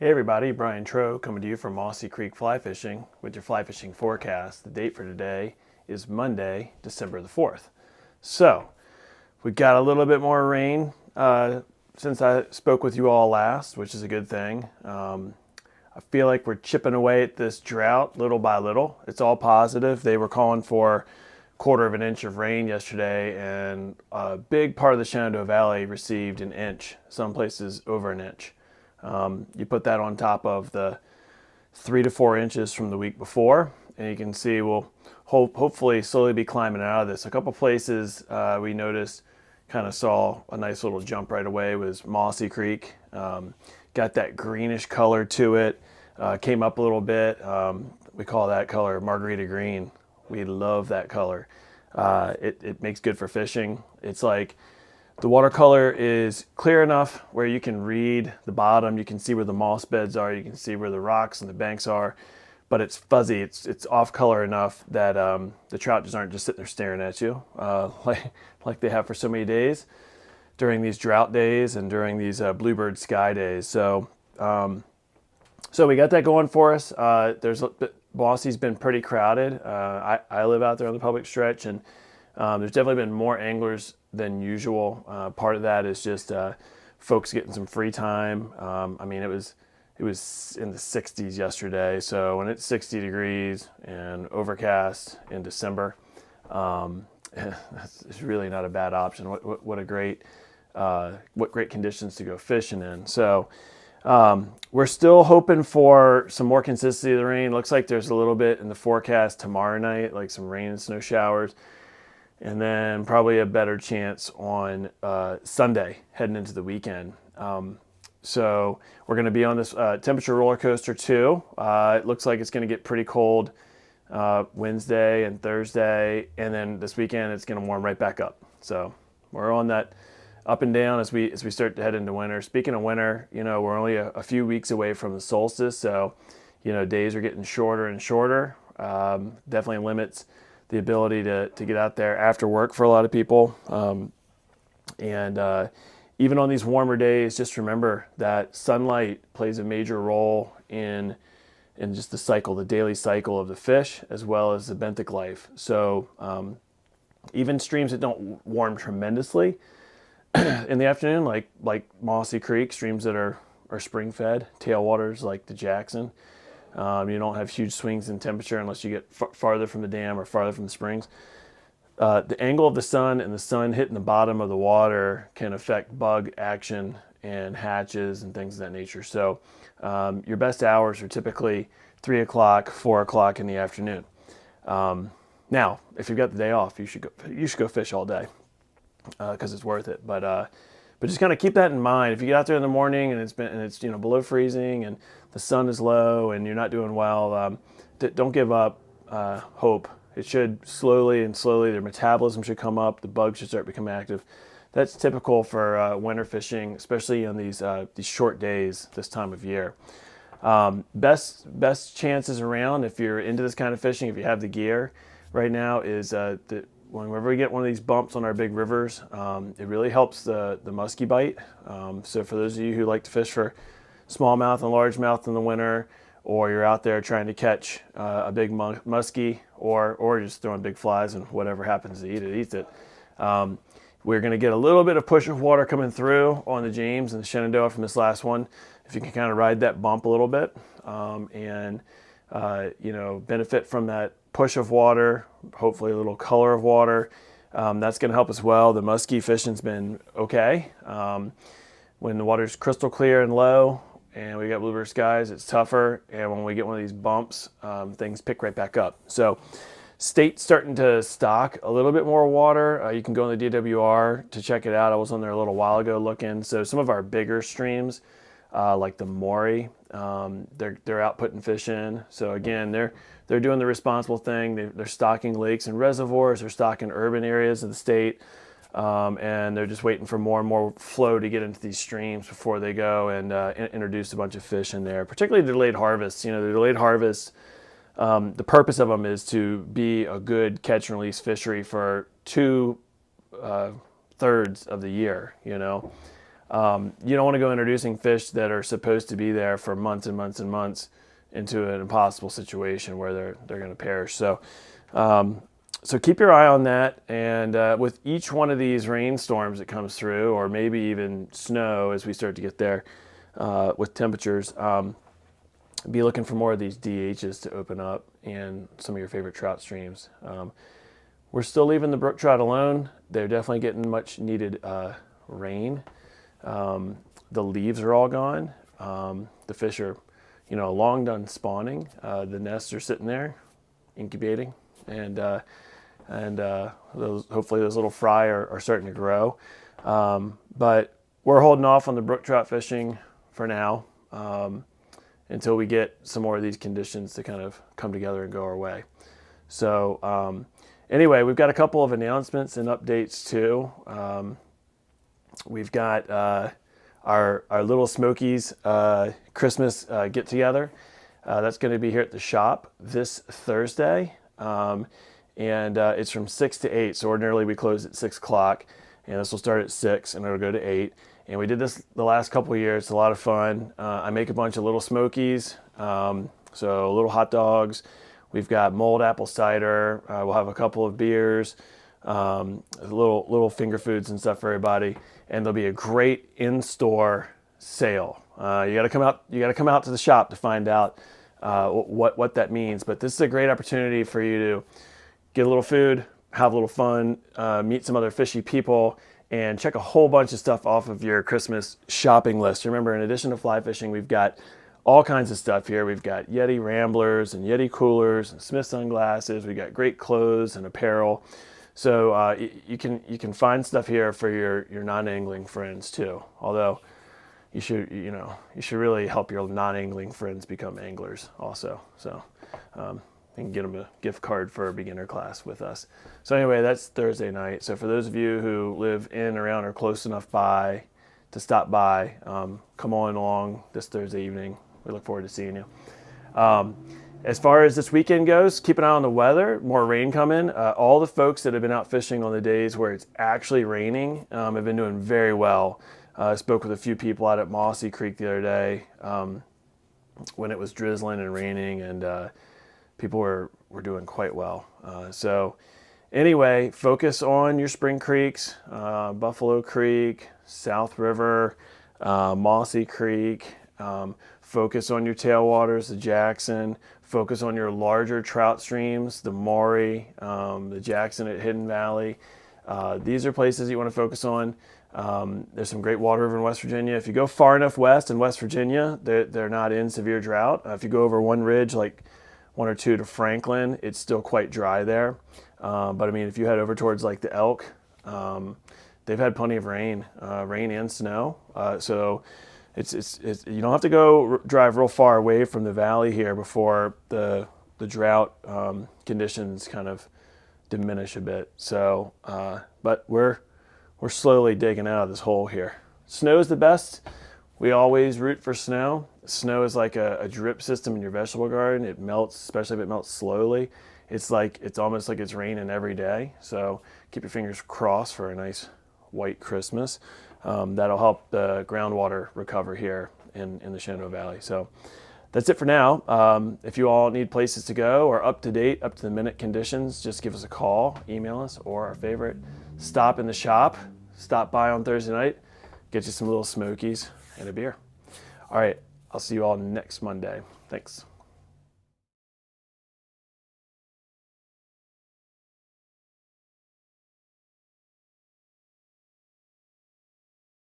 Hey everybody, Brian Tro coming to you from Mossy Creek Fly Fishing with your fly fishing forecast. The date for today is Monday, December the 4th. So, we got a little bit more rain since I spoke with you all last, which is a good thing. I feel like we're chipping away at this drought little by little. It's all positive. They were calling for quarter of an inch of rain yesterday, and a big part of the Shenandoah Valley received an inch, some places over an inch. You put that on top of the 3 to 4 inches from the week before, and you can see we'll hopefully slowly be climbing out of this. A couple places we noticed kind of saw a nice little jump right away was Mossy Creek. Got that greenish color to it, came up a little bit. We call that color margarita green. We love that color. It makes good for fishing. It's like the watercolor is clear enough where you can read the bottom, you can see where the moss beds are, you can see where the rocks and the banks are, but it's fuzzy, it's off color enough that the trout just aren't just sitting there staring at you like they have for so many days during these drought days and during these bluebird sky days. So we got that going for us. Mossy's been pretty crowded. I live out there on the public stretch, and there's definitely been more anglers than usual. Part of that is just folks getting some free time. I mean, it was in the 60s yesterday, so when it's 60 degrees and overcast in December, it's really not a bad option. What great conditions to go fishing in. So we're still hoping for some more consistency of the rain. Looks like there's a little bit in the forecast tomorrow night, like some rain and snow showers. And then probably a better chance on Sunday heading into the weekend. So we're going to be on this temperature roller coaster too. It looks like it's going to get pretty cold Wednesday and Thursday, and then this weekend it's going to warm right back up. So we're on that up and down as we start to head into winter. Speaking of winter, we're only a few weeks away from the solstice, so days are getting shorter and shorter. Definitely limits the ability to get out there after work for a lot of people. And even on these warmer days, just remember that sunlight plays a major role in just the daily cycle of the fish, as well as the benthic life. So even streams that don't warm tremendously in the afternoon, like Mossy Creek, streams that are spring fed, tailwaters like the Jackson, you don't have huge swings in temperature unless you get farther from the dam or farther from the springs. The angle of the sun and the sun hitting the bottom of the water can affect bug action and hatches and things of that nature. So your best hours are typically 3 o'clock, 4 o'clock in the afternoon. Now, if you've got the day off, you should go fish all day because it's worth it. But just kind of keep that in mind. If you get out there in the morning and it's below freezing and the sun is low and you're not doing well, don't give up hope. It should slowly, their metabolism should come up. The bugs should start becoming active. That's typical for winter fishing, especially on these short days this time of year. Best chances around if you're into this kind of fishing, if you have the gear right now, is that whenever we get one of these bumps on our big rivers, it really helps the muskie bite. So for those of you who like to fish for smallmouth and largemouth in the winter, or you're out there trying to catch a big muskie, or just throwing big flies and whatever happens to eat it, eats it. We're going to get a little bit of push of water coming through on the James and the Shenandoah from this last one. If you can kind of ride that bump a little bit and benefit from that push of water, hopefully a little color of water, that's going to help as well. The muskie fishing's been okay. When the water's crystal clear and low and we got bluebird skies, it's tougher. And when we get one of these bumps, things pick right back up. So state's starting to stock a little bit more water. You can go on the DWR to check it out. I was on there a little while ago looking. So some of our bigger streams, like the Mossy, they're out putting fish in. So again, they're doing the responsible thing. They're stocking lakes and reservoirs. They're stocking urban areas of the state. And they're just waiting for more and more flow to get into these streams before they go and introduce a bunch of fish in there, particularly the delayed harvests. The delayed harvests, the purpose of them is to be a good catch and release fishery for 2/3 of the year. You don't want to go introducing fish that are supposed to be there for months and months and months into an impossible situation where they're going to perish. So keep your eye on that. And with each one of these rainstorms that comes through, or maybe even snow as we start to get there with temperatures, be looking for more of these DHs to open up and some of your favorite trout streams. We're still leaving the brook trout alone. They're definitely getting much needed rain. The leaves are all gone. The fish are, long done spawning. The nests are sitting there incubating, and hopefully those little fry are starting to grow. But we're holding off on the brook trout fishing for now until we get some more of these conditions to kind of come together and go our way. So anyway, we've got a couple of announcements and updates too. We've got our Little Smokies Christmas get together. That's going to be here at the shop this Thursday. And it's from 6 to 8. So ordinarily we close at 6 o'clock, and this will start at 6 and it'll go to 8. And we did this the last couple of years. It's a lot of fun. I make a bunch of Little Smokies, so little hot dogs. We've got mulled apple cider. We'll have a couple of beers, little finger foods and stuff for everybody. And there'll be a great in-store sale. You got to come out. You got to come out to the shop to find out what that means. But this is a great opportunity for you to get a little food, have a little fun, meet some other fishy people, and check a whole bunch of stuff off of your Christmas shopping list. Remember, in addition to fly fishing, we've got all kinds of stuff here. We've got Yeti ramblers and Yeti coolers and Smith sunglasses. We've got great clothes and apparel. So you can find stuff here for your non-angling friends too. Although you should really help your non-angling friends become anglers also. So you can get them a gift card for a beginner class with us. So anyway, that's Thursday night. So for those of you who live in, around, or close enough by to stop by, come on along this Thursday evening. We look forward to seeing you. As far as this weekend goes, keep an eye on the weather. More rain coming. All the folks that have been out fishing on the days where it's actually raining have been doing very well. I spoke with a few people out at Mossy Creek the other day when it was drizzling and raining, and people were doing quite well. So anyway, focus on your spring creeks, Buffalo Creek, South River, Mossy Creek. Focus on your tailwaters, the Jackson. Focus on your larger trout streams, the Maury, the Jackson at Hidden Valley. These are places you want to focus on. There's some great water over in West Virginia. If you go far enough west in West Virginia, they're not in severe drought. If you go over one ridge, like 1 or 2 to Franklin, it's still quite dry there. But I mean, if you head over towards like the Elk, they've had plenty of rain and snow. So it's you don't have to go drive real far away from the valley here before the drought conditions kind of diminish a bit. So, but we're slowly digging out of this hole here. Snow's the best. We always root for snow. Snow is like a drip system in your vegetable garden. It melts, especially if it melts slowly. It's almost like it's raining every day. So keep your fingers crossed for a nice white Christmas. That'll help the groundwater recover here in the Shenandoah Valley. So that's it for now. If you all need places to go or up to date, up to the minute conditions, just give us a call, email us, or our favorite, stop in the shop. Stop by on Thursday night, get you some Little Smokies and a beer. All right, I'll see you all next Monday. Thanks.